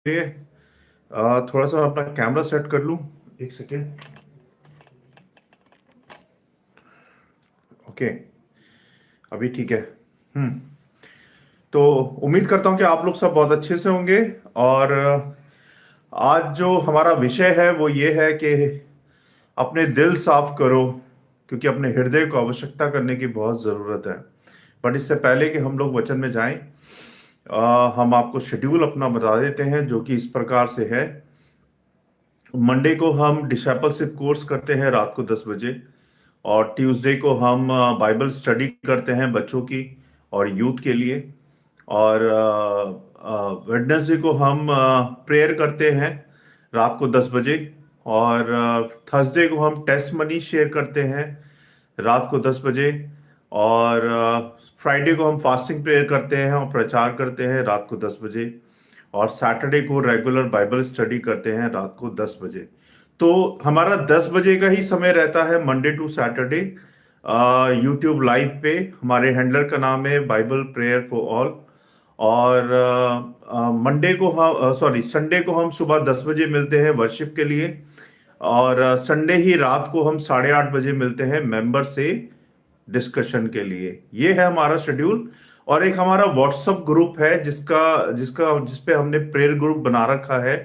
लिए थोड़ा सा मैं अपना कैमरा सेट कर लूं। एक सेकेंड। ओके, अभी ठीक है। हम्म। तो उम्मीद करता हूं कि आप लोग सब बहुत अच्छे से होंगे। और आज जो हमारा विषय है वो ये है कि अपने दिल साफ करो, क्योंकि अपने हृदय को आवश्यकता करने की बहुत ज़रूरत है। बट इससे पहले कि हम लोग वचन में जाएं, हम आपको शेड्यूल अपना बता देते हैं जो कि इस प्रकार से है। मंडे को हम डिसाइपलशिप कोर्स करते हैं रात को 10 बजे। और ट्यूसडे को हम बाइबल स्टडी करते हैं बच्चों की और यूथ के लिए। और वेडनेसडे को हम प्रेयर करते हैं रात को 10 बजे। और थर्सडे को हम टेस्ट मनी शेयर करते हैं रात को 10 बजे। और फ्राइडे को हम फास्टिंग प्रेयर करते हैं और प्रचार करते हैं रात को 10 बजे। और सैटरडे को रेगुलर बाइबल स्टडी करते हैं रात को 10 बजे। तो हमारा 10 बजे का ही समय रहता है Monday to Saturday YouTube live पे। हमारे हैंडलर का नाम है बाइबल प्रेयर फॉर ऑल। और मंडे को हम सॉरी संडे को हम सुबह 10 बजे मिलते हैं वर्शिप के लिए। और संडे ही रात को हम 8:30 बजे मिलते हैं मेंबर से डिस्कशन के लिए। ये है हमारा शेड्यूल। और एक हमारा व्हाट्सएप ग्रुप है जिसका जिसका जिसपे हमने प्रेयर ग्रुप बना रखा है,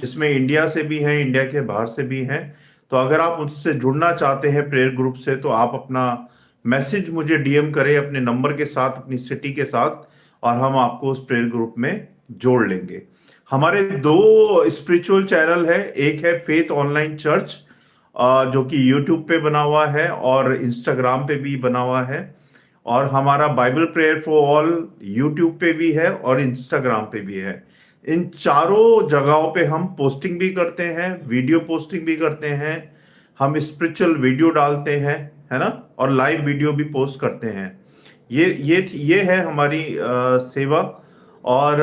जिसमें इंडिया से भी हैं, इंडिया के बाहर से भी हैं। तो अगर आप उससे जुड़ना चाहते हैं प्रेयर ग्रुप से, तो आप अपना मैसेज मुझे डीएम करें अपने नंबर के साथ, अपनी सिटी के साथ, और हम आपको उस प्रेयर ग्रुप में जोड़ लेंगे। हमारे दो स्पिरिचुअल चैनल है। एक है फेथ ऑनलाइन चर्च, जो कि यूट्यूब पे बना हुआ है और इंस्टाग्राम पे भी बना हुआ है। और हमारा Bible prayer for all YouTube पे भी है और इंस्टाग्राम पे भी है। इन चारों जगहों पे हम पोस्टिंग भी करते हैं, वीडियो पोस्टिंग भी करते हैं। हम स्पिरिचुअल वीडियो डालते हैं, है ना, और लाइव वीडियो भी पोस्ट करते हैं। ये है हमारी सेवा। और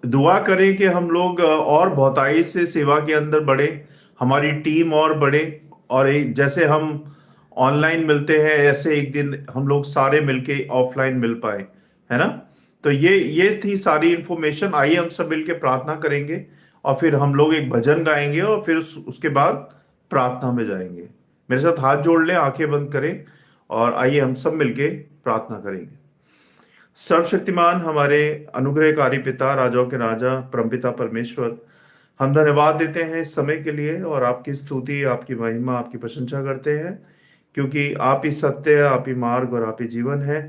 दुआ करें कि हम लोग और बहुतायत से सेवा के अंदर बढ़े, हमारी टीम और बढ़े। और एक जैसे हम ऑनलाइन मिलते हैं ऐसे एक दिन हम लोग सारे मिलके ऑफलाइन मिल पाए, है ना। तो ये थी सारी इंफॉर्मेशन। आइए हम सब मिलके प्रार्थना करेंगे और फिर हम लोग एक भजन गाएंगे और फिर उसके बाद प्रार्थना में जाएंगे। मेरे साथ हाथ जोड़ लें, आंखें बंद करें और आइए हम सब मिलके प्रार्थना करेंगे। सर्वशक्तिमान हमारे अनुग्रहकारी पिता, राजाओं के राजा, परमपिता परमेश्वर, हम धन्यवाद देते हैं इस समय के लिए और आपकी स्तुति, आपकी महिमा, आपकी प्रशंसा करते हैं, क्योंकि आप ही सत्य, आप ही मार्ग और आप ही जीवन है।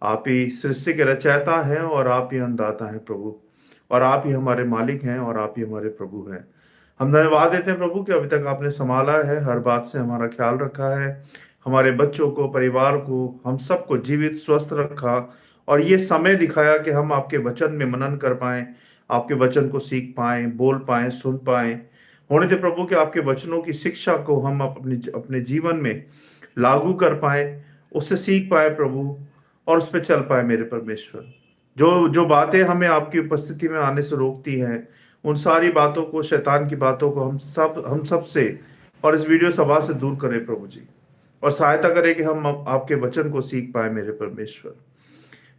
आप ही सृष्टि के रचयिता हैं और आप ही अन्नदाता हैं प्रभु। और आप ही हमारे मालिक हैं और आप ही हमारे प्रभु हैं। हम धन्यवाद देते हैं प्रभु कि अभी तक आपने संभाला है, हर बात से हमारा ख्याल रखा है, हमारे बच्चों को, परिवार को, हम सबको जीवित स्वस्थ रखा। और ये समय दिखाया कि हम आपके वचन में मनन कर पाएं, आपके वचन को सीख पाएं, बोल पाएं, सुन पाएं। होने दे प्रभु कि आपके वचनों की शिक्षा को हम अपने अपने जीवन में लागू कर पाए, उससे सीख पाए प्रभु, और उस पर चल पाए मेरे परमेश्वर। जो जो बातें हमें आपकी उपस्थिति में आने से रोकती हैं, उन सारी बातों को, शैतान की बातों को हम सब से और इस वीडियो सभा से दूर करें प्रभु जी। और सहायता करें कि हम आपके वचन को सीख पाए मेरे परमेश्वर।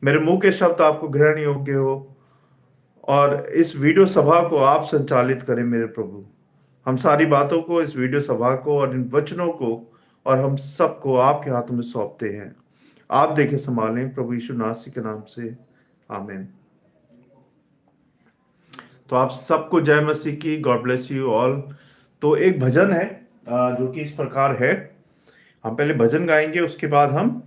मेरे मुंह के शब्द आपको ग्रहण योग्य हो और इस वीडियो सभा को आप संचालित करें मेरे प्रभु। हम सारी बातों को, इस वीडियो सभा को और इन वचनों को और हम सबको आपके हाथों में सौंपते हैं। आप देखें, संभालें प्रभु यीशु नासरी के नाम से, आमीन। तो आप सबको जय मसीह की, गॉड ब्लेस यू ऑल। तो एक भजन है जो कि इस प्रकार है। हम पहले भजन गाएंगे, उसके बाद हम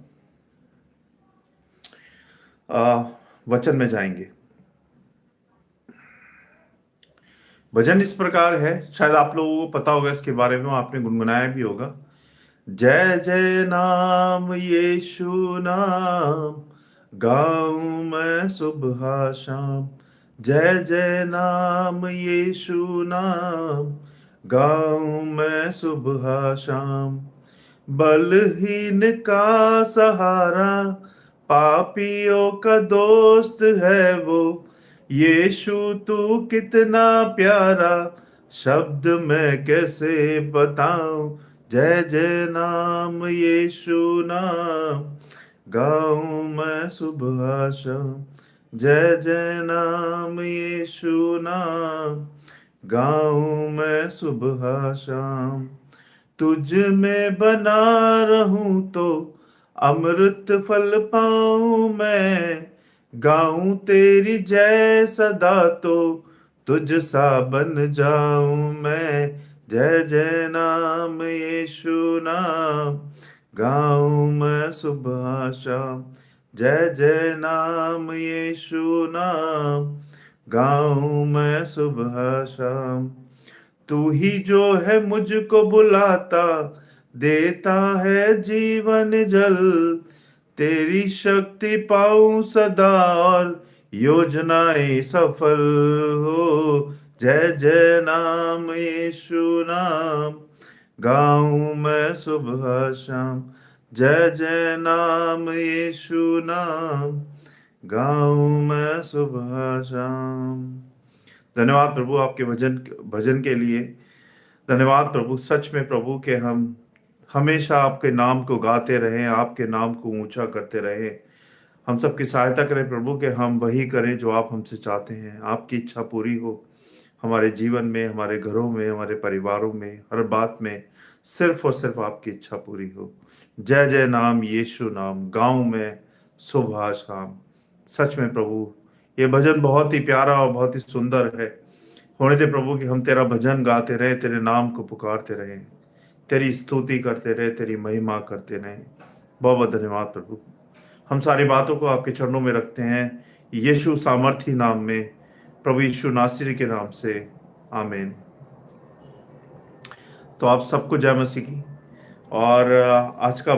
वचन में जाएंगे। भजन इस प्रकार है, शायद आप लोगों को पता होगा इसके बारे में, आपने गुनगुनाया भी होगा। जय जय नाम यीशु नाम, गाऊं मैं सुबह शाम। जय जय नाम यीशु नाम, गाऊं मैं सुबह शाम। बलहीन का सहारा, पापियों का दोस्त है वो। यीशु तू कितना प्यारा, शब्द मैं कैसे बताऊं। जय जय नाम यीशु नाम, गाऊं मैं सुबह शाम। जय जय नाम यीशु नाम, गाऊं मैं सुबह शाम। तुझ में बना रहूं तो अमृत फल पाऊं मैं, गाऊं तेरी जय सदा तो तुझ सा बन जाऊं मैं। जय जय नाम यीशु नाम, गाऊं मैं सुबह शाम। जय जय नाम यीशु नाम, गाऊं मैं सुबह शाम। तू ही जो है मुझको बुलाता, देता है जीवन जल। तेरी शक्ति पाऊं सदा और योजनाएं सफल हो। जय जय नाम यीशु नाम, गाऊं मैं सुबह शाम। जय जय नाम यीशु नाम, गाऊं मैं सुबह शाम। धन्यवाद प्रभु आपके भजन भजन के लिए। धन्यवाद प्रभु, सच में प्रभु के हम हमेशा आपके नाम को गाते रहें, आपके नाम को ऊंचा करते रहें। हम सबकी सहायता करें प्रभु कि हम वही करें जो आप हमसे चाहते हैं। आपकी इच्छा पूरी हो हमारे जीवन में, हमारे घरों में, हमारे परिवारों में, हर बात में सिर्फ और सिर्फ आपकी इच्छा पूरी हो। जय जय नाम यीशु नाम, गाँव में सुबह शाम। सच में प्रभु ये भजन बहुत ही प्यारा और बहुत ही सुंदर है। होने दे प्रभु कि हम तेरा भजन गाते रहे, तेरे नाम को पुकारते रहे, तेरी स्तुति करते रहे, तेरी महिमा करते रहे। बहुत बहुत धन्यवाद प्रभु। हम सारी बातों को आपके चरणों में रखते हैं, यीशु सामर्थी नाम में, प्रभु यीशु नासरी के नाम से, आमीन। तो आप सबको जय मसीह की। और आज का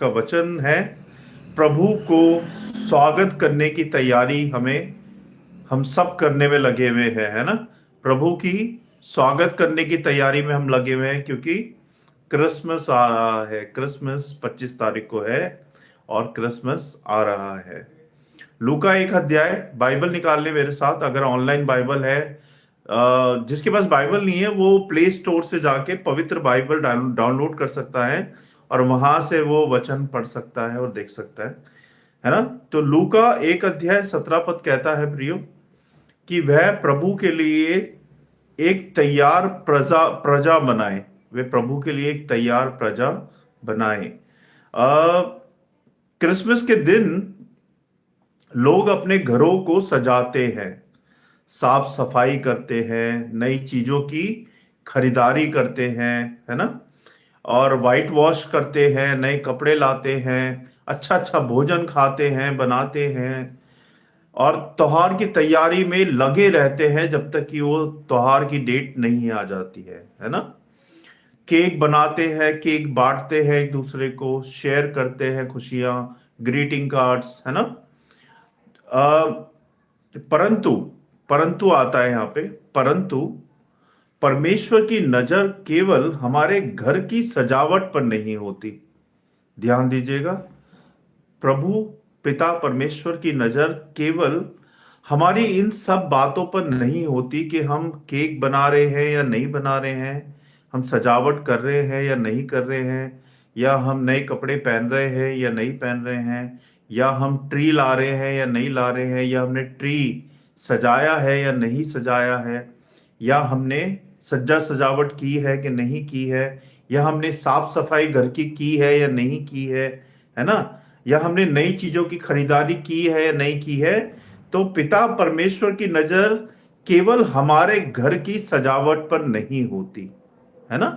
वचन है, प्रभु को स्वागत करने की तैयारी हम सब करने में लगे हुए हैं, है ना। प्रभु की स्वागत करने की तैयारी में हम लगे हुए हैं, क्योंकि क्रिसमस आ रहा है। क्रिसमस 25 तारीख को है और क्रिसमस आ रहा है। लूका 1 अध्याय, बाइबल निकाल ले मेरे साथ। अगर ऑनलाइन बाइबल है, जिसके पास बाइबल नहीं है वो प्ले स्टोर से जाके पवित्र बाइबल डाउनलोड कर सकता है और वहां से वो वचन पढ़ सकता है और देख सकता है ना। तो लूका 1 अध्याय 17 पद कहता है प्रियो, कि वह प्रभु के लिए एक तैयार प्रजा प्रजा बनाए। वे प्रभु के लिए एक तैयार प्रजा बनाए। क्रिसमस के दिन लोग अपने घरों को सजाते हैं, साफ सफाई करते हैं, नई चीजों की खरीदारी करते हैं, है ना। और वाइट वॉश करते हैं, नए कपड़े लाते हैं, अच्छा अच्छा भोजन खाते हैं, बनाते हैं और त्योहार की तैयारी में लगे रहते हैं जब तक कि वो त्योहार की डेट नहीं आ जाती है ना। केक बनाते हैं, केक बांटते हैं, एक दूसरे को शेयर करते हैं खुशियां, ग्रीटिंग कार्ड्स, है ना। परंतु परंतु आता है यहाँ पे, परंतु परमेश्वर की नजर केवल हमारे घर की सजावट पर नहीं होती। ध्यान दीजिएगा, प्रभु पिता परमेश्वर की नजर केवल हमारी इन सब बातों पर नहीं होती कि हम केक बना रहे हैं या नहीं बना रहे हैं, हम सजावट कर रहे हैं या नहीं कर रहे हैं, या हम नए कपड़े पहन रहे हैं या नहीं पहन रहे हैं, या हम ट्री ला रहे हैं या नहीं ला रहे हैं, या हमने ट्री सजाया है या नहीं सजाया है, या हमने सज्जा सजावट की है कि नहीं की है, या हमने साफ सफाई घर की है या नहीं की है ना, या हमने नई चीजों की खरीदारी की है या नहीं की है। तो पिता परमेश्वर की नजर केवल हमारे घर की सजावट पर नहीं होती, है ना।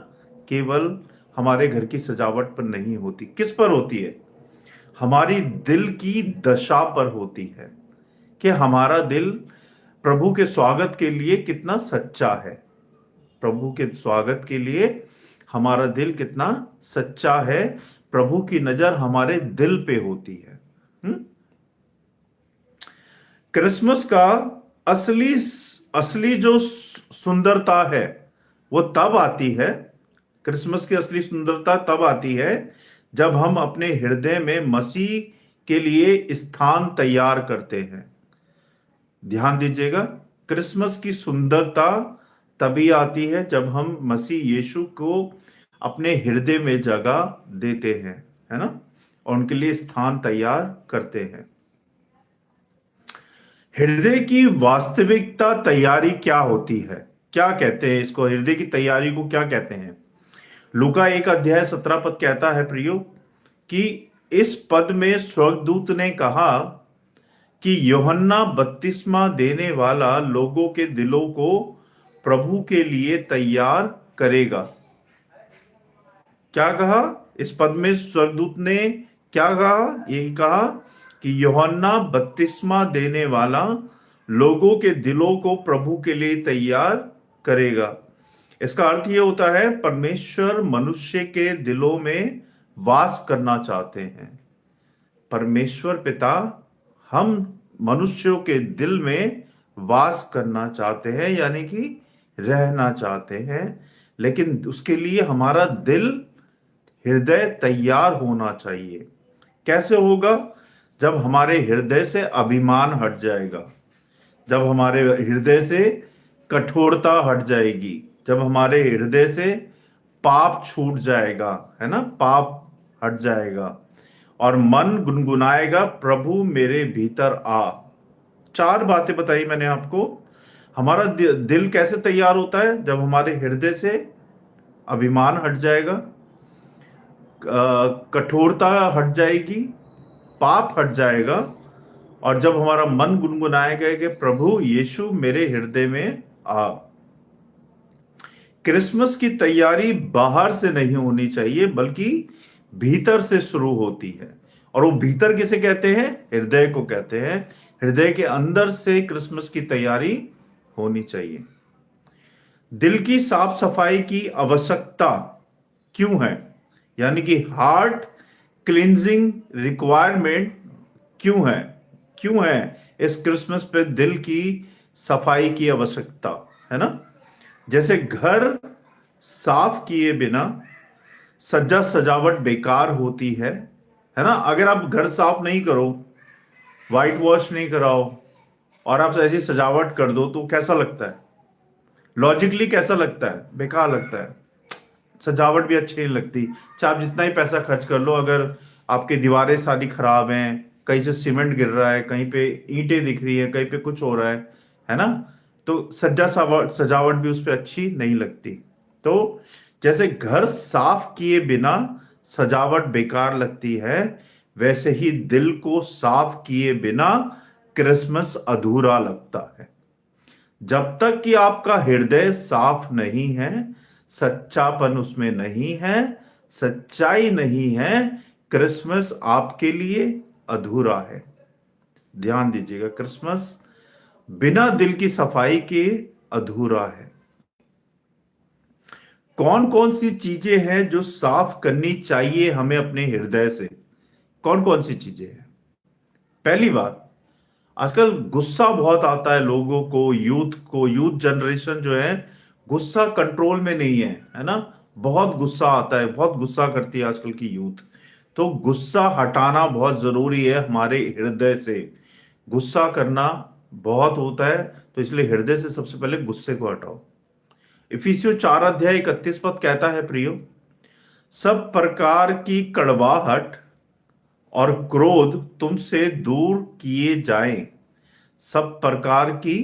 केवल हमारे घर की सजावट पर नहीं होती, किस पर होती है? हमारी दिल की दशा पर होती है, कि हमारा दिल प्रभु के स्वागत के लिए कितना सच्चा है। प्रभु के स्वागत के लिए हमारा दिल कितना सच्चा है, प्रभु की नजर हमारे दिल पे होती है। क्रिसमस का असली असली जो सुंदरता है वो तब आती है, क्रिसमस की असली सुंदरता तब आती है जब हम अपने हृदय में मसीह के लिए स्थान तैयार करते हैं। ध्यान दीजिएगा, क्रिसमस की सुंदरता तभी आती है जब हम मसीह यीशु को अपने हृदय में जगह देते हैं, है ना, और उनके लिए स्थान तैयार करते हैं। हृदय की वास्तविकता तैयारी क्या होती है? क्या कहते हैं इसको? हृदय की तैयारी को क्या कहते हैं? लूका 1 अध्याय 17 पद कहता है प्रियो कि इस पद में स्वर्गदूत ने कहा कि यूहन्ना बपतिस्मा देने वाला लोगों के दिलों को प्रभु के लिए तैयार करेगा। क्या कहा? इस पद में स्वर्गदूत ने क्या कहा? ये कहा कि यूहन्ना बपतिस्मा देने वाला लोगों के दिलों को प्रभु के लिए तैयार करेगा। इसका अर्थ ये होता है परमेश्वर मनुष्य के दिलों में वास करना चाहते हैं। परमेश्वर पिता हम मनुष्यों के दिल में वास करना चाहते हैं, यानी कि रहना चाहते हैं, लेकिन उसके लिए हमारा दिल, हृदय तैयार होना चाहिए। कैसे होगा? जब हमारे हृदय से अभिमान हट जाएगा, जब हमारे हृदय से कठोरता हट जाएगी, जब हमारे हृदय से पाप छूट जाएगा, है ना, पाप हट जाएगा और मन गुनगुनाएगा, प्रभु मेरे भीतर आ। 4 बातें बताई मैंने आपको। हमारा दिल कैसे तैयार होता है? जब हमारे हृदय से अभिमान हट जाएगा, कठोरता हट जाएगी, पाप हट जाएगा, और जब हमारा मन गुनगुनाएगा कि प्रभु यीशु मेरे हृदय में आ। क्रिसमस की तैयारी बाहर से नहीं होनी चाहिए, बल्कि भीतर से शुरू होती है। और वो भीतर किसे कहते हैं? हृदय को कहते हैं। हृदय के अंदर से क्रिसमस की तैयारी होनी चाहिए। दिल की साफ सफाई की आवश्यकता क्यों है? यानी कि हार्ट क्लींजिंग रिक्वायरमेंट क्यों है? क्यों है इस क्रिसमस पे दिल की सफाई की आवश्यकता, है ना? जैसे घर साफ किए बिना सज्जा सजावट बेकार होती है ना? अगर आप घर साफ नहीं करो, व्हाइट वॉश नहीं कराओ और आप ऐसी सजावट कर दो तो कैसा लगता है? लॉजिकली कैसा लगता है? बेकार लगता है। सजावट भी अच्छी नहीं लगती, चाहे आप जितना ही पैसा खर्च कर लो, अगर आपकी दीवारें सारी खराब हैं, कहीं से सीमेंट गिर रहा है, कहीं पे ईंटें दिख रही है, कहीं पे कुछ हो रहा है ना, तो सजावट भी उस पर अच्छी नहीं लगती। तो जैसे घर साफ किए बिना सजावट बेकार लगती है, वैसे ही दिल को साफ किए बिना क्रिसमस अधूरा लगता है। जब तक कि आपका हृदय साफ नहीं है, सच्चापन उसमें नहीं है, सच्चाई नहीं है, क्रिसमस आपके लिए अधूरा है। ध्यान दीजिएगा, क्रिसमस बिना दिल की सफाई के अधूरा है। कौन कौन सी चीजें हैं जो साफ करनी चाहिए हमें अपने हृदय से? कौन कौन सी चीजें हैं? पहली बात, आजकल गुस्सा बहुत आता है लोगों को, यूथ जनरेशन जो है गुस्सा कंट्रोल में नहीं है ना? बहुत गुस्सा आता है, बहुत गुस्सा करती है आजकल की यूथ। तो गुस्सा हटाना बहुत जरूरी है हमारे हृदय से। गुस्सा करना बहुत होता है, तो इसलिए हृदय से सबसे पहले गुस्से को हटाओ। इफिसियों 4 अध्याय 31 पद कहता है प्रियो, सब प्रकार की कड़वाहट और क्रोध तुमसे दूर किए जाएं। सब प्रकार की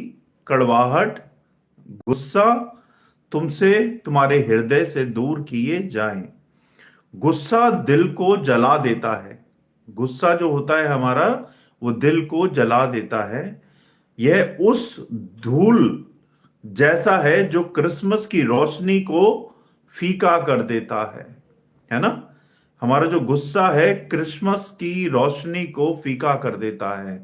कड़वाहट, गुस्सा तुमसे, तुम्हारे हृदय से दूर किए जाएं। गुस्सा दिल को जला देता है। गुस्सा जो होता है हमारा, वो दिल को जला देता है। यह उस धूल जैसा है जो क्रिसमस की रोशनी को फीका कर देता है ना? हमारा जो गुस्सा है क्रिसमस की रोशनी को फीका कर देता है।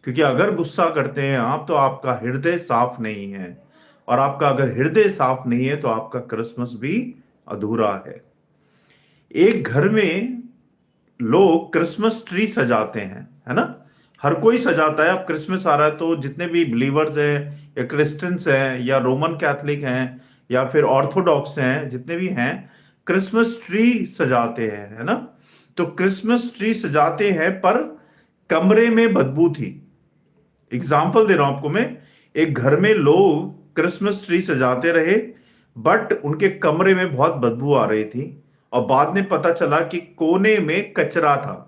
क्योंकि अगर गुस्सा करते हैं आप, तो आपका हृदय साफ नहीं है, और आपका अगर हृदय साफ नहीं है तो आपका क्रिसमस भी अधूरा है। एक घर में लोग क्रिसमस ट्री सजाते हैं, है ना? हर कोई सजाता है। अब क्रिसमस आ रहा है तो जितने भी बिलीवर्स हैं, या क्रिश्चियंस हैं, या रोमन कैथलिक हैं, या फिर ऑर्थोडॉक्स हैं, जितने भी हैं, क्रिसमस ट्री सजाते हैं, है ना? तो क्रिसमस ट्री सजाते हैं, पर कमरे में बदबू थी। एग्जाम्पल दे रहा हूं आपको मैं। एक घर में लोग क्रिसमस ट्री सजाते रहे, बट उनके कमरे में बहुत बदबू आ रही थी, और बाद में पता चला कि कोने में कचरा था।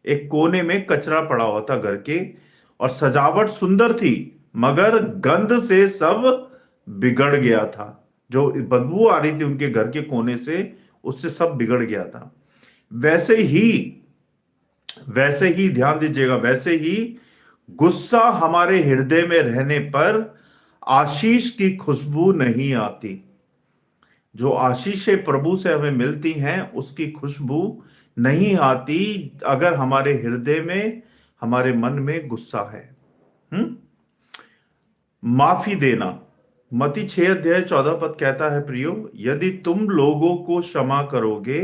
एक कोने में कचरा पड़ा हुआ था घर के, और सजावट सुंदर थी, मगर गंध से सब बिगड़ गया था। जो बदबू आ रही थी उनके घर के कोने से, उससे सब बिगड़ गया था। वैसे ही वैसे ही ध्यान दीजिएगा, वैसे ही गुस्सा हमारे हृदय में रहने पर आशीष की खुशबू नहीं आती। जो आशीषें प्रभु से हमें मिलती हैं उसकी खुशबू नहीं आती अगर हमारे हृदय में, हमारे मन में गुस्सा है। हम्म माफी देना। मत्ती 6 अध्याय 14 पद कहता है, प्रियो, यदि तुम लोगों को क्षमा करोगे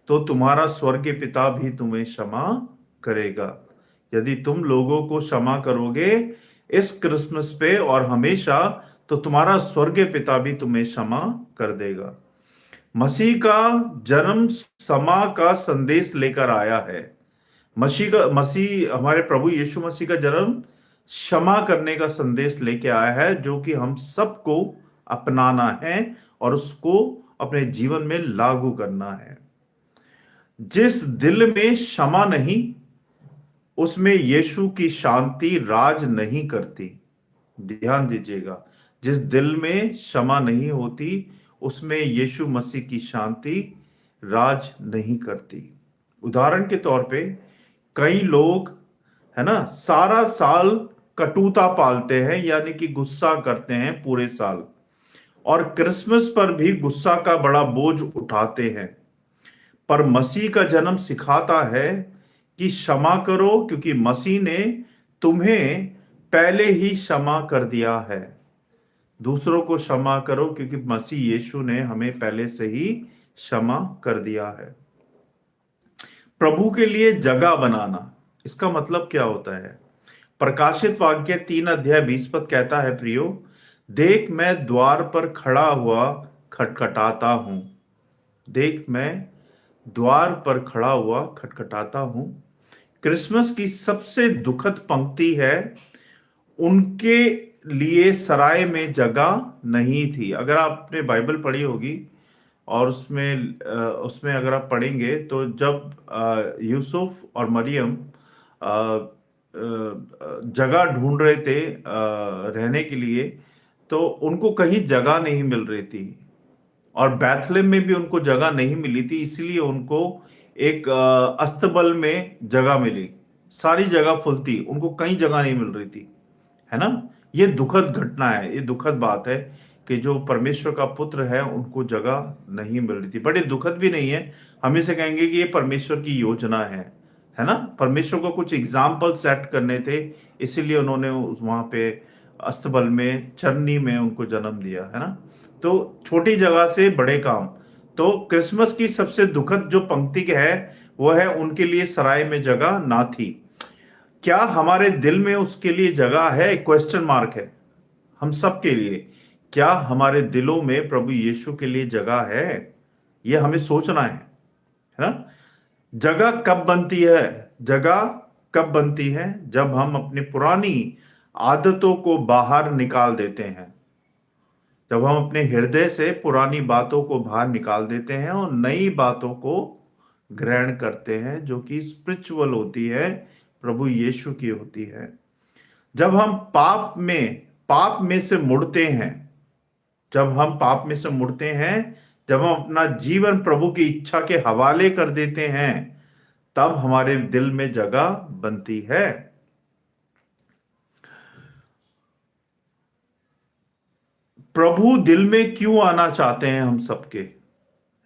तो तुम्हारा स्वर्गीय पिता भी तुम्हें क्षमा करेगा। यदि तुम लोगों को क्षमा करोगे इस क्रिसमस पे और हमेशा, तो तुम्हारा स्वर्गीय पिता भी तुम्हें क्षमा कर देगा। मसीह का जन्म क्षमा का संदेश लेकर आया है। मसीह हमारे प्रभु यीशु मसीह का जन्म क्षमा करने का संदेश लेके आया है, जो कि हम सबको अपनाना है और उसको अपने जीवन में लागू करना है। जिस दिल में क्षमा नहीं, उसमें यीशु की शांति राज नहीं करती। ध्यान दीजिएगा, जिस दिल में क्षमा नहीं होती उसमें यीशु मसीह की शांति राज नहीं करती। उदाहरण के तौर पे कई लोग, है ना, सारा साल कटुता पालते हैं, यानी कि गुस्सा करते हैं पूरे साल, और क्रिसमस पर भी गुस्सा का बड़ा बोझ उठाते हैं। पर मसीह का जन्म सिखाता है कि क्षमा करो, क्योंकि मसीह ने तुम्हें पहले ही क्षमा कर दिया है। दूसरों को क्षमा करो, क्योंकि मसीह यीशु ने हमें पहले से ही क्षमा कर दिया है। प्रभु के लिए जगह बनाना, इसका मतलब क्या होता है? प्रकाशित वाक्य 3 अध्याय 20 पद कहता है, प्रियो, देख मैं द्वार पर खड़ा हुआ खटखटाता हूं। देख मैं द्वार पर खड़ा हुआ खटखटाता हूं। क्रिसमस की सबसे दुखद पंक्ति है, उनके लिए सराय में जगह नहीं थी। अगर आपने बाइबल पढ़ी होगी और उसमें अगर आप पढ़ेंगे तो जब यूसुफ और मरियम जगह ढूंढ रहे थे रहने के लिए, तो उनको कहीं जगह नहीं मिल रही थी, और बैथलेम में भी उनको जगह नहीं मिली थी, इसलिए उनको एक अस्तबल में जगह मिली। सारी जगह फुल थी, उनको कहीं जगह नहीं मिल रही थी, है ना। ये दुखद घटना है, ये दुखद बात है कि जो परमेश्वर का पुत्र है उनको जगह नहीं मिल रही थी। बड़े दुखद भी नहीं है, हम इसे कहेंगे कि ये परमेश्वर की योजना है ना। परमेश्वर को कुछ एग्जाम्पल सेट करने थे, इसीलिए उन्होंने वहां पे अस्तबल में, चरनी में उनको जन्म दिया, है ना। तो छोटी जगह से बड़े काम। तो क्रिसमस की सबसे दुखद जो पंक्ति है वो है, उनके लिए सराय में जगह ना थी। क्या हमारे दिल में उसके लिए जगह है? क्वेश्चन मार्क है हम सब के लिए। क्या हमारे दिलों में प्रभु यीशु के लिए जगह है? ये हमें सोचना है ना। जगह कब बनती है? जगह कब बनती है? जब हम अपनी पुरानी आदतों को बाहर निकाल देते हैं, जब हम अपने हृदय से पुरानी बातों को बाहर निकाल देते हैं और नई बातों को ग्रहण करते हैं, जो कि स्पिरिचुअल होती है, प्रभु यीशु की होती है। जब हम पाप में से मुड़ते हैं, जब हम पाप में से मुड़ते हैं, जब हम अपना जीवन प्रभु की इच्छा के हवाले कर देते हैं, तब हमारे दिल में जगह बनती है। प्रभु दिल में क्यों आना चाहते हैं हम सबके,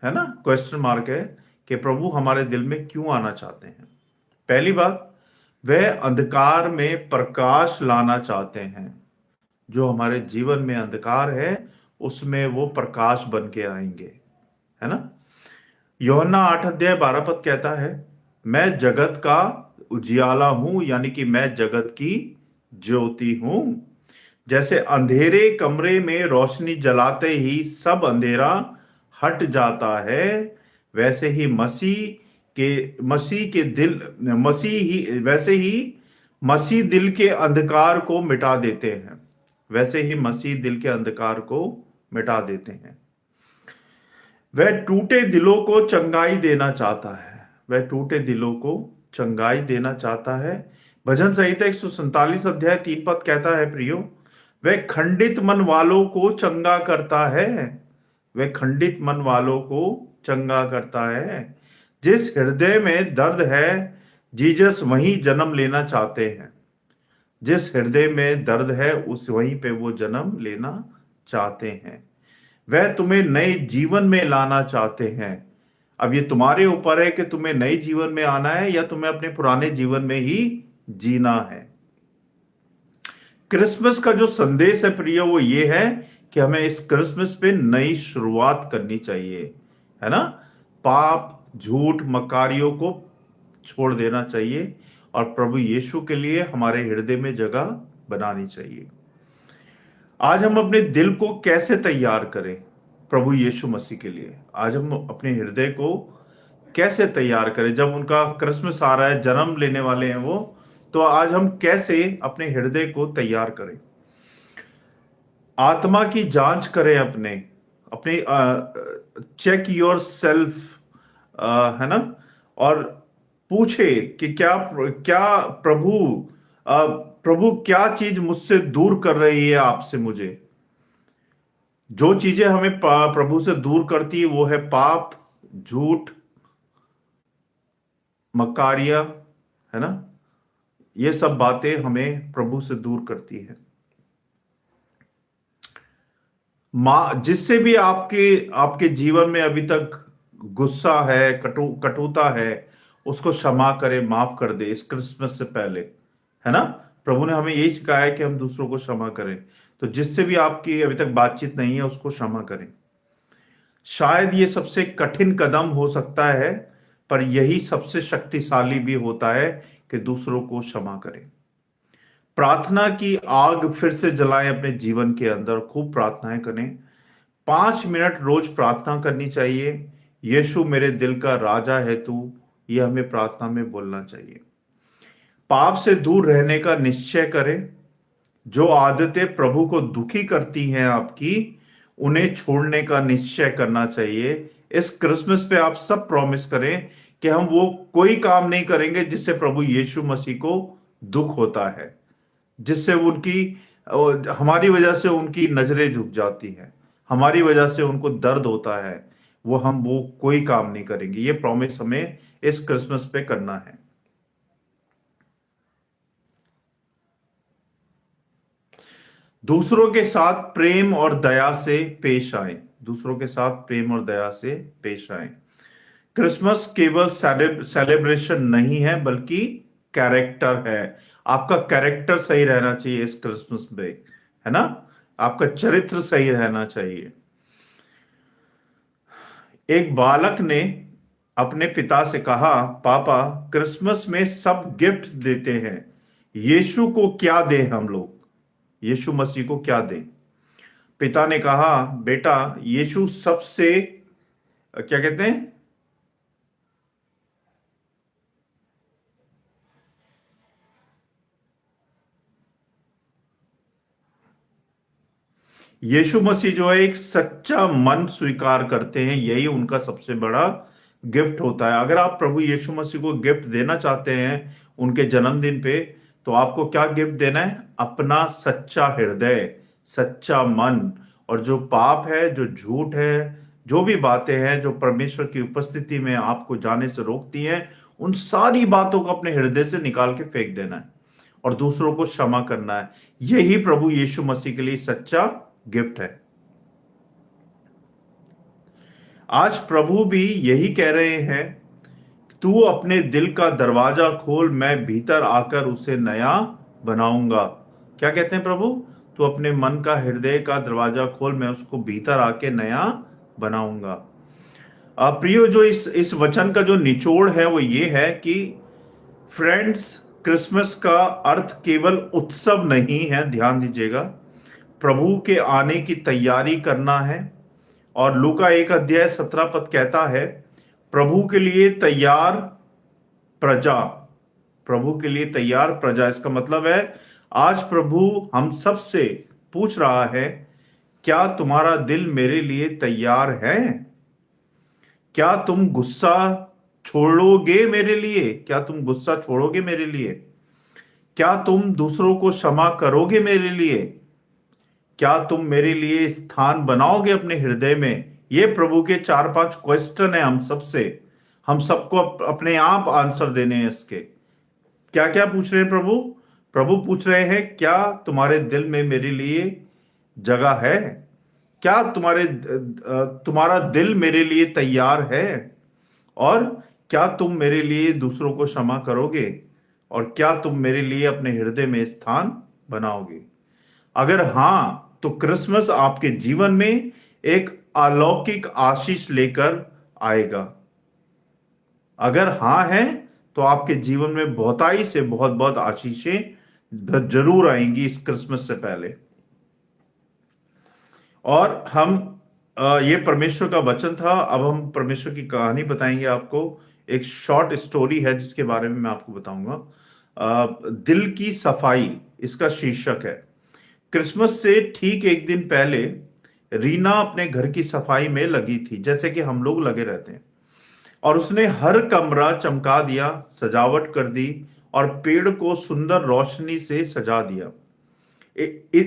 है ना, क्वेश्चन मार्क है कि प्रभु हमारे दिल में क्यों आना चाहते हैं। पहली बात, वह अंधकार में प्रकाश लाना चाहते हैं। जो हमारे जीवन में अंधकार है उसमें वो प्रकाश बन के आएंगे, है ना। यूहन्ना 8 अध्याय 12 पद कहता है, मैं जगत का उजियाला हूं, यानी कि मैं जगत की ज्योति हूं। जैसे अंधेरे कमरे में रोशनी जलाते ही सब अंधेरा हट जाता है, वैसे ही मसीह दिल के अंधकार को मिटा देते हैं। वैसे ही मसीह दिल के अंधकार को मिटा देते हैं। वह टूटे दिलों को चंगाई देना चाहता है। वह टूटे दिलों को चंगाई देना चाहता है। भजन संहिता 147 अध्याय 3 पद कहता है प्रियो, वह खंडित मन वालों को चंगा करता है। वह खंडित मन वालों को चंगा करता है। जिस हृदय में दर्द है, जीसस वहीं जन्म लेना चाहते हैं। जिस हृदय में दर्द है उस वहीं पे वो जन्म लेना चाहते हैं। वह तुम्हें नए जीवन में लाना चाहते हैं। अब ये तुम्हारे ऊपर है कि तुम्हें नए जीवन में आना है या तुम्हें अपने पुराने जीवन में ही जीना है। क्रिसमस का जो संदेश है प्रिय, वो ये है कि हमें इस क्रिसमस पे नई शुरुआत करनी चाहिए, है ना। पाप, झूठ, मकारियों को छोड़ देना चाहिए और प्रभु यीशु के लिए हमारे हृदय में जगह बनानी चाहिए। आज हम अपने दिल को कैसे तैयार करें प्रभु यीशु मसीह के लिए? आज हम अपने हृदय को कैसे तैयार करें? जब उनका क्रिसमस आ रहा है, जन्म लेने वाले हैं वो, तो आज हम कैसे अपने हृदय को तैयार करें? आत्मा की जांच करें, अपने अपने चेक योर सेल्फ, है ना। और पूछे कि क्या क्या प्रभु प्रभु क्या चीज मुझसे दूर कर रही है आपसे मुझे। जो चीजें हमें प्रभु से दूर करती है वो है पाप, झूठ, मकारिया, है ना। ये सब बातें हमें प्रभु से दूर करती है। मां, जिससे भी आपके आपके जीवन में अभी तक गुस्सा है, कटुता है, उसको क्षमा करे, माफ कर दे इस क्रिसमस से पहले, है ना। प्रभु ने हमें यही सिखाया है कि हम दूसरों को क्षमा करें। तो जिससे भी आपकी अभी तक बातचीत नहीं है उसको क्षमा करें। शायद ये सबसे कठिन कदम हो सकता है, पर यही सबसे शक्तिशाली भी होता है कि दूसरों को क्षमा करें। प्रार्थना की आग फिर से जलाएं अपने जीवन के अंदर, खूब प्रार्थनाएं करें। 5 मिनट रोज प्रार्थना करनी चाहिए। यीशु मेरे दिल का राजा है तू, ये हमें प्रार्थना में बोलना चाहिए। पाप से दूर रहने का निश्चय करें। जो आदतें प्रभु को दुखी करती हैं आपकी, उन्हें छोड़ने का निश्चय करना चाहिए। इस क्रिसमस पे आप सब प्रॉमिस करें कि हम वो कोई काम नहीं करेंगे जिससे प्रभु यीशु मसीह को दुख होता है, जिससे उनकी हमारी वजह से उनकी नजरें झुक जाती हैं, हमारी वजह से उनको दर्द होता है। वो कोई काम नहीं करेंगे। ये प्रॉमिस हमें इस क्रिसमस पे करना है। दूसरों के साथ प्रेम और दया से पेश आए। दूसरों के साथ प्रेम और दया से पेश आए। क्रिसमस केवल सेलिब्रेशन नहीं है बल्कि कैरेक्टर है। आपका कैरेक्टर सही रहना चाहिए इस क्रिसमस पे, है ना। आपका चरित्र सही रहना चाहिए। एक बालक ने अपने पिता से कहा, पापा क्रिसमस में सब गिफ्ट देते हैं, यीशु को क्या दें हम लोग? यीशु मसीह को क्या दें? पिता ने कहा, बेटा यीशु सबसे क्या कहते हैं, यीशु मसीह जो है एक सच्चा मन स्वीकार करते हैं, यही उनका सबसे बड़ा गिफ्ट होता है। अगर आप प्रभु यीशु मसीह को गिफ्ट देना चाहते हैं उनके जन्मदिन पे, तो आपको क्या गिफ्ट देना है? अपना सच्चा हृदय, सच्चा मन। और जो पाप है, जो झूठ है, जो भी बातें हैं जो परमेश्वर की उपस्थिति में आपको जाने से रोकती हैं, उन सारी बातों को अपने हृदय से निकाल के फेंक देना है और दूसरों को क्षमा करना है। यही प्रभु यीशु मसीह के लिए सच्चा गिफ्ट है। आज प्रभु भी यही कह रहे हैं, तू अपने दिल का दरवाजा खोल, मैं भीतर आकर उसे नया बनाऊंगा। क्या कहते हैं प्रभु? तू अपने मन का, हृदय का दरवाजा खोल, मैं उसको भीतर आके नया बनाऊंगा। प्रियो, जो इस वचन का जो निचोड़ है वो ये है कि फ्रेंड्स, क्रिसमस का अर्थ केवल उत्सव नहीं है, ध्यान दीजिएगा। प्रभु के आने की तैयारी करना है। और लूका 1 अध्याय 17 पद कहता है, प्रभु के लिए तैयार प्रजा। प्रभु के लिए तैयार प्रजा, इसका मतलब है आज प्रभु हम सब से पूछ रहा है, क्या तुम्हारा दिल मेरे लिए तैयार है? क्या तुम गुस्सा छोड़ोगे मेरे लिए? क्या तुम गुस्सा छोड़ोगे मेरे लिए? क्या तुम दूसरों को क्षमा करोगे मेरे लिए? क्या तुम मेरे लिए स्थान बनाओगे अपने हृदय में? ये प्रभु के 4-5 क्वेश्चन है हम सबसे। हम सबको अपने आप आंसर देने हैं इसके। क्या क्या पूछ रहे हैं प्रभु? प्रभु पूछ रहे हैं, क्या तुम्हारे दिल में मेरे लिए जगह है? क्या तुम्हारा दिल मेरे लिए तैयार है? और क्या तुम मेरे लिए दूसरों को क्षमा करोगे? और क्या तुम मेरे लिए अपने हृदय में स्थान बनाओगे? अगर हां, तो क्रिसमस आपके जीवन में एक अलौकिक आशीष लेकर आएगा। अगर हाँ है, तो आपके जीवन में बहुताई से बहुत बहुत आशीषें जरूर आएंगी इस क्रिसमस से पहले। और ये परमेश्वर का वचन था। अब हम परमेश्वर की कहानी बताएंगे आपको। एक शॉर्ट स्टोरी है जिसके बारे में मैं आपको बताऊंगा। दिल की सफाई इसका शीर्षक है। क्रिसमस से ठीक एक दिन पहले रीना अपने घर की सफाई में लगी थी, जैसे कि हम लोग लगे रहते हैं। और उसने हर कमरा चमका दिया, सजावट कर दी और पेड़ को सुंदर रोशनी से सजा दिया।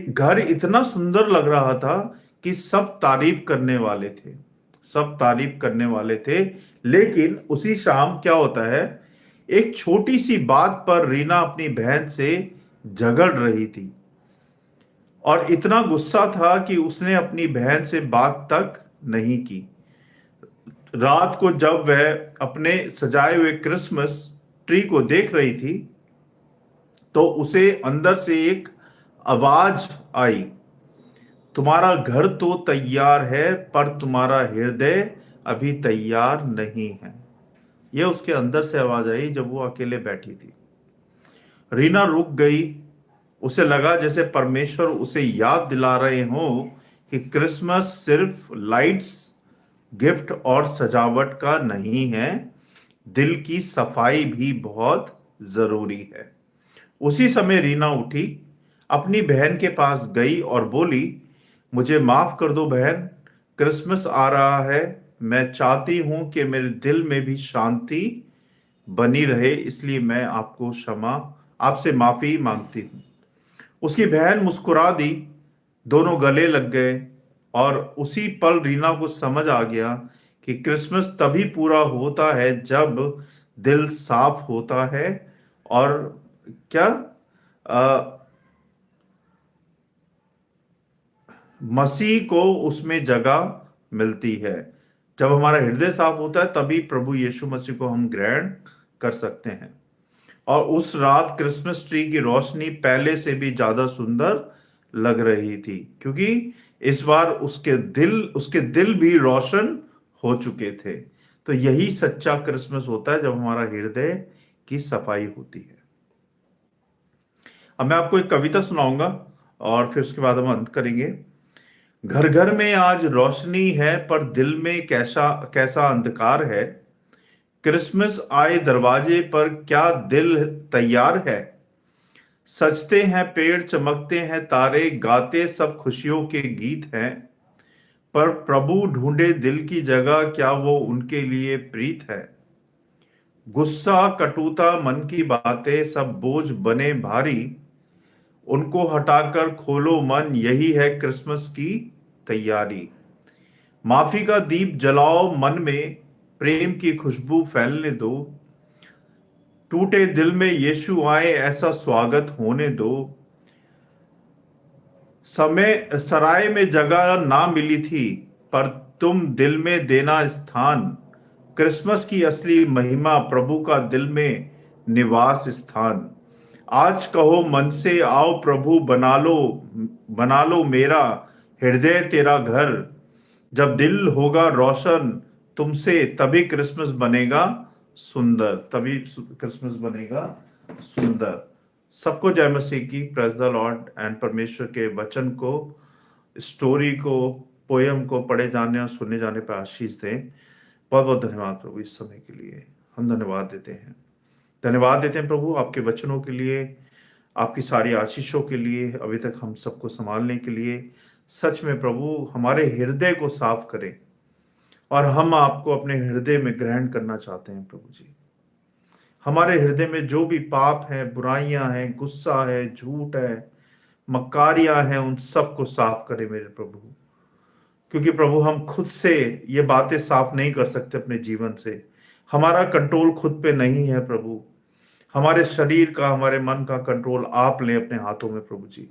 घर इतना सुंदर लग रहा था कि सब तारीफ करने वाले थे। सब तारीफ करने वाले थे। लेकिन उसी शाम क्या होता है, एक छोटी सी बात पर रीना अपनी बहन से झगड़ रही थी और इतना गुस्सा था कि उसने अपनी बहन से बात तक नहीं की। रात को जब वह अपने सजाए हुए क्रिसमस ट्री को देख रही थी, तो उसे अंदर से एक आवाज आई, तुम्हारा घर तो तैयार है पर तुम्हारा हृदय अभी तैयार नहीं है। यह उसके अंदर से आवाज आई जब वो अकेले बैठी थी। रीना रुक गई। उसे लगा जैसे परमेश्वर उसे याद दिला रहे हो कि क्रिसमस सिर्फ लाइट्स, गिफ्ट और सजावट का नहीं है, दिल की सफाई भी बहुत जरूरी है। उसी समय रीना उठी, अपनी बहन के पास गई और बोली, मुझे माफ कर दो बहन, क्रिसमस आ रहा है, मैं चाहती हूं कि मेरे दिल में भी शांति बनी रहे, इसलिए मैं आपसे माफी मांगती हूँ। उसकी बहन मुस्कुरा दी। दोनों गले लग गए और उसी पल रीना को समझ आ गया कि क्रिसमस तभी पूरा होता है जब दिल साफ होता है। और क्या मसीह को उसमें जगह मिलती है। जब हमारा हृदय साफ होता है तभी प्रभु यीशु मसीह को हम ग्रहण कर सकते हैं। और उस रात क्रिसमस ट्री की रोशनी पहले से भी ज्यादा सुंदर लग रही थी, क्योंकि इस बार उसके दिल भी रोशन हो चुके थे। तो यही सच्चा क्रिसमस होता है, जब हमारा हृदय की सफाई होती है। अब मैं आपको एक कविता सुनाऊंगा और फिर उसके बाद हम अंत करेंगे। घर घर में आज रोशनी है पर दिल में कैसा कैसा अंधकार है। क्रिसमस आए दरवाजे पर क्या दिल तैयार है? सजते हैं पेड़, चमकते हैं तारे, गाते सब खुशियों के गीत हैं। पर प्रभु ढूंढे दिल की जगह, क्या वो उनके लिए प्रीत है? गुस्सा, कटुता, मन की बातें सब बोझ बने भारी, उनको हटाकर खोलो मन, यही है क्रिसमस की तैयारी। माफी का दीप जलाओ मन में, प्रेम की खुशबू फैलने दो। टूटे दिल में यीशु आए, ऐसा स्वागत होने दो। समय सराय में जगह ना मिली थी, पर तुम दिल में देना स्थान। क्रिसमस की असली महिमा प्रभु का दिल में निवास स्थान। आज कहो मन से, आओ प्रभु बना लो मेरा हृदय तेरा घर। जब दिल होगा रोशन तुमसे, तभी क्रिसमस बनेगा सुंदर, तभी क्रिसमस बनेगा सुंदर। सबको जय मसीह की, प्रेज द लॉर्ड। एंड परमेश्वर के वचन को, स्टोरी को, पोयम को पढ़े जाने और सुने जाने पर आशीष दें। बहुत बहुत धन्यवाद प्रभु इस समय के लिए। हम धन्यवाद देते हैं, धन्यवाद देते हैं प्रभु आपके वचनों के लिए, आपकी सारी आशीषों के लिए, अभी तक हम सबको संभालने के लिए। सच में प्रभु हमारे हृदय को साफ करें और हम आपको अपने हृदय में ग्रहण करना चाहते हैं प्रभु जी। हमारे हृदय में जो भी पाप है, बुराइयां हैं, गुस्सा है, झूठ है, मक्कारियां हैं, उन सबको साफ करे मेरे प्रभु। क्योंकि प्रभु हम खुद से ये बातें साफ नहीं कर सकते अपने जीवन से। हमारा कंट्रोल खुद पे नहीं है प्रभु। हमारे शरीर का, हमारे मन का कंट्रोल आप लें अपने हाथों में प्रभु जी।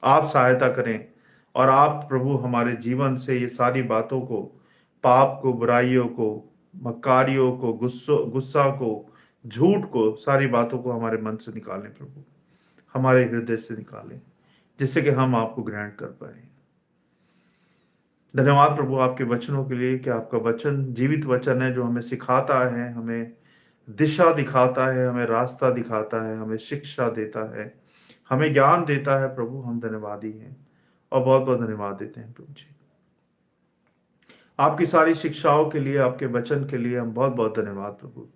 आप सहायता करें और आप प्रभु हमारे जीवन से ये सारी बातों को, पाप को, बुराइयों को, मक्कारियों को, गुस्सा को, झूठ को, सारी बातों को हमारे मन से निकालें प्रभु, हमारे हृदय से निकालें, जिससे कि हम आपको ग्रहण कर पाए। धन्यवाद प्रभु आपके वचनों के लिए कि आपका वचन जीवित वचन है, जो हमें सिखाता है, हमें दिशा दिखाता है, हमें रास्ता दिखाता है, हमें शिक्षा देता है, हमें ज्ञान देता है प्रभु। हम धन्यवादी हैं और बहुत बहुत धन्यवाद देते हैं प्रभु जी। आपकी सारी शिक्षाओं के लिए, आपके वचन के लिए हम बहुत बहुत धन्यवाद प्रभु,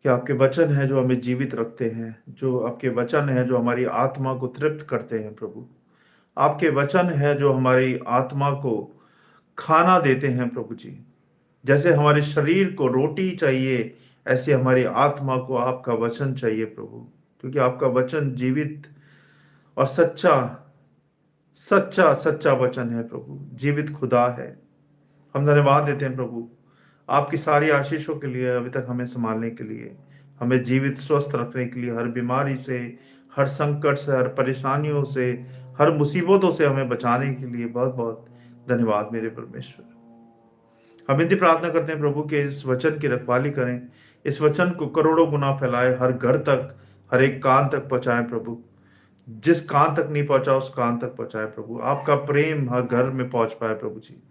कि आपके वचन है जो हमें जीवित रखते हैं, जो आपके वचन है जो हमारी आत्मा को तृप्त करते हैं प्रभु। आपके वचन है जो हमारी आत्मा को खाना देते हैं प्रभु जी। जैसे हमारे शरीर को रोटी चाहिए, ऐसे हमारी आत्मा को आपका वचन चाहिए प्रभु, क्योंकि आपका वचन जीवित और सच्चा सच्चा सच्चा वचन है प्रभु, जीवित खुदा है। हम धन्यवाद देते हैं प्रभु आपकी सारी आशीषों के लिए, अभी तक हमें संभालने के लिए, हमें जीवित स्वस्थ रखने के लिए, हर बीमारी से, हर संकट से, हर परेशानियों से, हर मुसीबतों से हमें बचाने के लिए बहुत बहुत धन्यवाद मेरे परमेश्वर। हम इतनी प्रार्थना करते हैं प्रभु कि इस वचन की रखवाली करें, इस वचन को करोड़ों गुना फैलाए, हर घर तक, हर एक कान तक पहुंचाएं प्रभु। जिस कान तक नहीं पहुंचा उस कान तक पहुंचाए प्रभु। आपका प्रेम हर घर में पहुंच पाए प्रभु जी।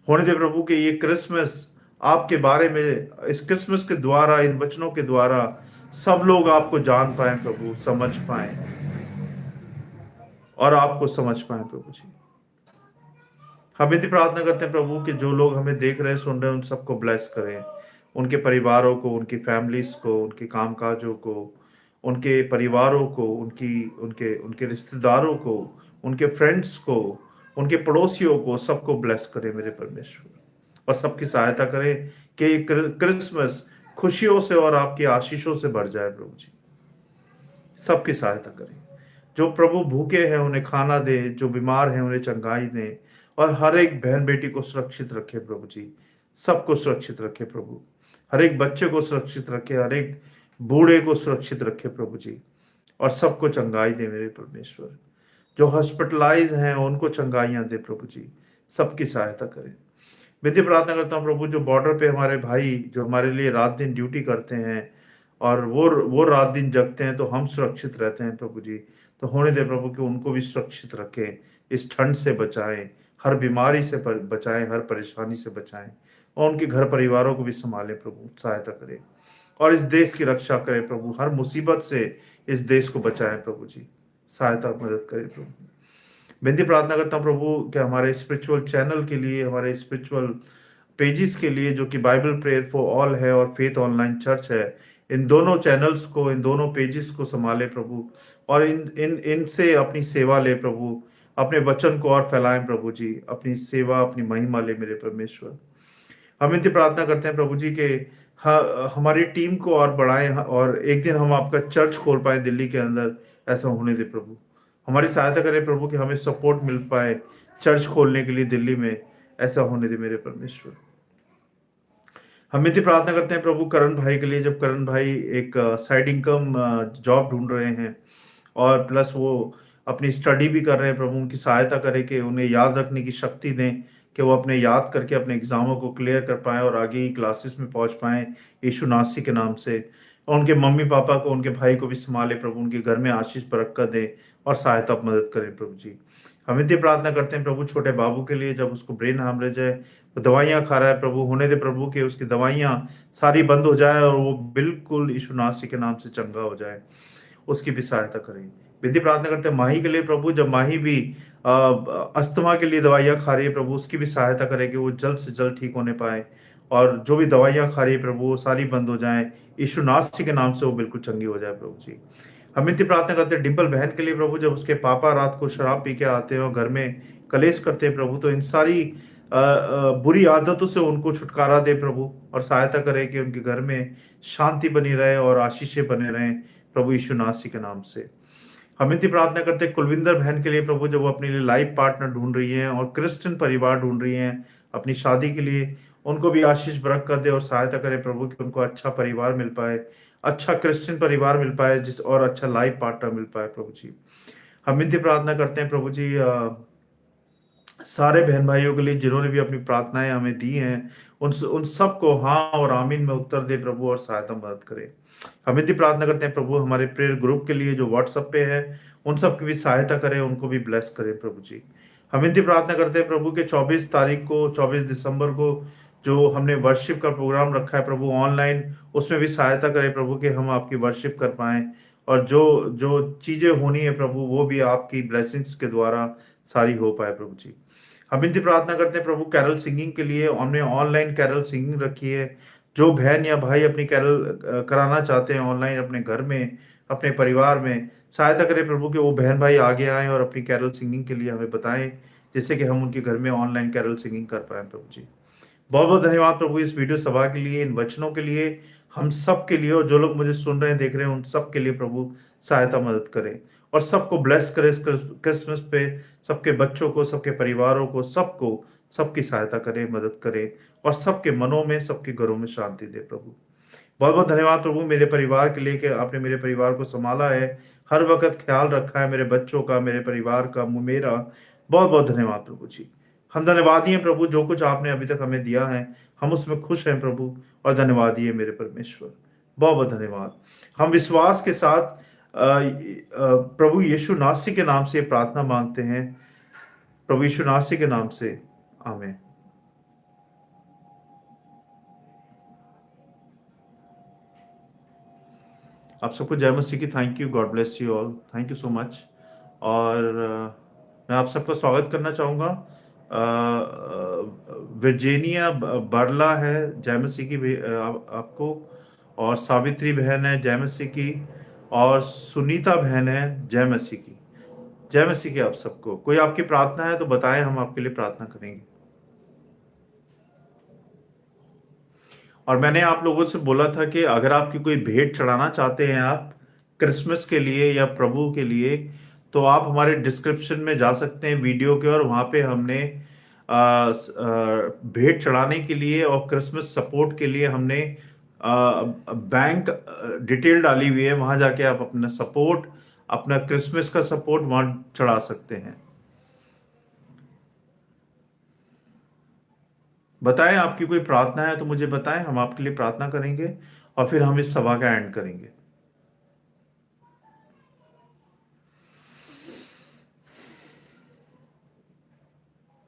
होने दे प्रभु कि ये क्रिसमस आपके बारे में, इस क्रिसमस के द्वारा, इन वचनों के द्वारा सब लोग आपको जान पाए प्रभु, समझ पाए और आपको समझ पाए प्रभु जी। हम यदि प्रार्थना करते हैं प्रभु कि जो लोग हमें देख रहे हैं, सुन रहे हैं, उन सबको ब्लेस करें, उनके परिवारों को, उनकी फैमिलीज को, उनके कामकाजों को, उनके परिवारों को, उनकी उनके उनके रिश्तेदारों को, उनके फ्रेंड्स को, उनके पड़ोसियों को, सबको ब्लेस करें मेरे परमेश्वर, और सबकी सहायता करें कि ये क्रिसमस खुशियों से और आपकी आशीषों से भर जाए प्रभु जी। सबकी सहायता करें। जो प्रभु भूखे हैं उन्हें खाना दे, जो बीमार हैं उन्हें चंगाई दे, और हर एक बहन बेटी को सुरक्षित रखे प्रभु जी। सबको सुरक्षित रखे प्रभु, हर एक बच्चे को सुरक्षित रखे, हर एक बूढ़े को सुरक्षित रखे प्रभु जी, और सबको चंगाई दे मेरे परमेश्वर। जो हॉस्पिटलाइज हैं उनको चंगाइयां दे प्रभु जी, सबकी सहायता करें। विधि प्रार्थना करता हूँ प्रभु, जो बॉर्डर पे हमारे भाई जो हमारे लिए रात दिन ड्यूटी करते हैं और वो रात दिन जगते हैं, तो हम सुरक्षित रहते हैं प्रभु जी। तो होने दे प्रभु कि उनको भी सुरक्षित रखें, इस ठंड से बचाएं, हर बीमारी से बचाएं, हर परेशानी से बचाएं, और उनके घर परिवारों को भी संभालें प्रभु, सहायता करें, और इस देश की रक्षा करें प्रभु। हर मुसीबत से इस देश को बचाएं प्रभु जी, सहायता मदद करें प्रभु। विनती प्रार्थना करता हूँ प्रभु कि हमारे स्पिरिचुअल चैनल के लिए, हमारे स्पिरिचुअल पेजेस के लिए, जो कि बाइबल प्रेयर फॉर ऑल है और फेथ ऑनलाइन चर्च है, इन दोनों चैनल्स को, इन दोनों पेजेस को संभाले प्रभु, और इन इन इनसे अपनी सेवा ले प्रभु, अपने वचन को और फैलाएं प्रभु जी, अपनी सेवा, अपनी महिमा ले मेरे परमेश्वर। हम इनकी प्रार्थना करते हैं प्रभु जी के हमारी टीम को और बढ़ाएं, और एक दिन हम आपका चर्च खोल पाए दिल्ली के अंदर, ऐसा होने दे प्रभु। हमारी सहायता करें प्रभु कि हमें सपोर्ट मिल पाए चर्च खोलने के लिए दिल्ली में, ऐसा होने दे मेरे परमेश्वर। हम इतनी प्रार्थना करते हैं प्रभु करण भाई के लिए, जब करण भाई एक साइड इनकम जॉब ढूंढ रहे हैं और प्लस वो अपनी स्टडी भी कर रहे हैं प्रभु, उनकी सहायता करें कि उन्हें याद रखने की शक्ति दें, कि वो अपने याद करके अपने एग्जामों को क्लियर कर पाएं और आगे की क्लासेस में पहुंच पाएं यीशु नासी के नाम से। और उनके मम्मी पापा को, उनके भाई को भी संभाले प्रभु, उनके घर में आशीष बरकत दे और सहायता मदद करें प्रभु जी। हम इतनी प्रार्थना करते हैं प्रभु छोटे बाबू के लिए, जब उसको ब्रेन हैमरेज है, वो दवाइयां खा रहा है प्रभु, होने दे प्रभु कि उसकी दवाइयां सारी बंद हो जाए और वो बिल्कुल यीशु नासी के नाम से चंगा हो जाए, उसकी भी सहायता करें। विधि प्रार्थना करते हैं माही के लिए प्रभु, जब माही भी अस्थमा के लिए दवाइयां खा रही है प्रभु, उसकी भी सहायता करें कि वो जल्द से जल्द ठीक होने पाए, और जो भी दवाइयां खा रही है प्रभु वो सारी बंद हो जाएं, यीशु नासी के नाम से वो बिल्कुल चंगी हो जाए प्रभु जी। हम इतनी प्रार्थना करते हैं डिम्पल बहन के लिए प्रभु, जब उसके पापा रात को शराब पी के आते हैं और घर में कलेश करते हैं प्रभु, तो इन सारी बुरी आदतों से उनको छुटकारा दे प्रभु, और सहायता करे कि उनके घर में शांति बनी रहे और आशीषें बने रहें प्रभु यीशु नासी के नाम से। हम इतनी प्रार्थना करते हैं कुलविंदर बहन के लिए प्रभु, जब वो अपने लिए लाइफ पार्टनर ढूंढ रही हैं और क्रिश्चियन परिवार ढूंढ रही हैं अपनी शादी के लिए, उनको भी आशीष बरकत दे और सहायता करे प्रभु कि उनको अच्छा परिवार मिल पाए, अच्छा क्रिश्चियन परिवार मिल पाए जिस और अच्छा लाइफ पार्टनर मिल पाए प्रभु जी। हम इतनी प्रार्थना करते हैं प्रभु जी सारे बहन भाइयों के लिए जिन्होंने भी अपनी प्रार्थनाएं हमें दी हैं, उन सबको हाँ और आमीन में उत्तर दे प्रभु और सहायता मदद करे। हम इतनी प्रार्थना करते हैं प्रभु हमारे प्रेयर ग्रुप के लिए जो व्हाट्सएप पे है, उन सब की भी सहायता करें, उनको भी ब्लेस करें प्रभु जी। हम इतनी प्रार्थना करते हैं प्रभु के 24 तारीख को, 24 दिसंबर को जो हमने वर्शिप का प्रोग्राम रखा है प्रभु ऑनलाइन, उसमें भी सहायता करें प्रभु कि हम आपकी वर्शिप कर पाएं, और जो जो चीजें होनी है प्रभु वो भी आपकी ब्लेसिंग्स के द्वारा सारी हो पाए प्रभु जी। हम इनकी प्रार्थना करते हैं प्रभु कैरल सिंगिंग के लिए, हमने ऑनलाइन कैरल सिंगिंग रखी है। जो बहन या भाई अपनी कैरल कराना चाहते हैं ऑनलाइन अपने घर में, अपने परिवार में, सहायता करें प्रभु कि वो बहन भाई आगे आएं और अपनी कैरल सिंगिंग के लिए हमें बताएं, जिससे कि हम उनके घर में ऑनलाइन कैरल सिंगिंग कर पाए प्रभु जी। बहुत बहुत धन्यवाद प्रभु इस वीडियो सभा के लिए, इन वचनों के लिए, हम सब के लिए, और जो लोग मुझे सुन रहे हैं देख रहे हैं उन सब के लिए प्रभु सहायता मदद करें और सबको ब्लेस करे इस क्रिसमस पे, सबके बच्चों को, सबके परिवारों को, सबको सबकी सहायता करे, मदद करे, और सबके मनों में, सबके घरों में शांति दे प्रभु। बहुत बहुत धन्यवाद प्रभु मेरे परिवार के लिए कि आपने मेरे परिवार को संभाला है, हर वक्त ख्याल रखा है मेरे बच्चों का, मेरे परिवार का, मेरा बहुत बहुत धन्यवाद प्रभु जी। हम धन्यवादी हैं प्रभु, जो कुछ आपने अभी तक हमें दिया है हम उसमें खुश हैं प्रभु, और धन्यवादी है मेरे परमेश्वर, बहुत बहुत धन्यवाद। हम विश्वास के साथ प्रभु यीशु नासी के नाम से प्रार्थना मांगते हैं, प्रभु यीशु नासी के नाम से, आमीन। आप सबको जय मसीह की, thank you, God bless you all, thank you so much. और मैं आप सबका स्वागत करना चाहूँगा। वर्जीनिया बरला है, जय मसीह की आपको, और सावित्री बहन है, जय मसीह की, और सुनीता बहन है, जय मसीह की, जय मसीह की आप सबको। कोई आपकी प्रार्थना है तो बताएं, हम आपके लिए प्रार्थना करेंगे। और मैंने आप लोगों से बोला था कि अगर आपकी कोई भेंट चढ़ाना चाहते हैं आप क्रिसमस के लिए या प्रभु के लिए, तो आप हमारे डिस्क्रिप्शन में जा सकते हैं वीडियो के, और वहाँ पे हमने भेंट चढ़ाने के लिए और क्रिसमस सपोर्ट के लिए हमने बैंक डिटेल डाली हुई है। वहाँ जाके आप अपना सपोर्ट, अपना क्रिसमस का सपोर्ट वहाँ चढ़ा सकते हैं। बताएं आपकी कोई प्रार्थना है तो मुझे बताएं, हम आपके लिए प्रार्थना करेंगे और फिर हम इस सभा का एंड करेंगे।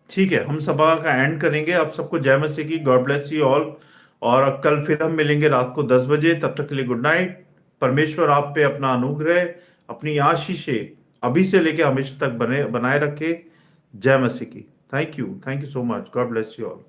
ठीक है, हम सभा का एंड करेंगे। आप सबको जय मसीह की, गॉड ब्लेस यू ऑल, और कल फिर हम मिलेंगे रात को 10 बजे। तब तक के लिए गुड नाइट। परमेश्वर आप पे अपना अनुग्रह, अपनी आशीषें अभी से लेकर हमेशा तक बनाए रखे। जय मसीह की। Thank you so much, God bless you all.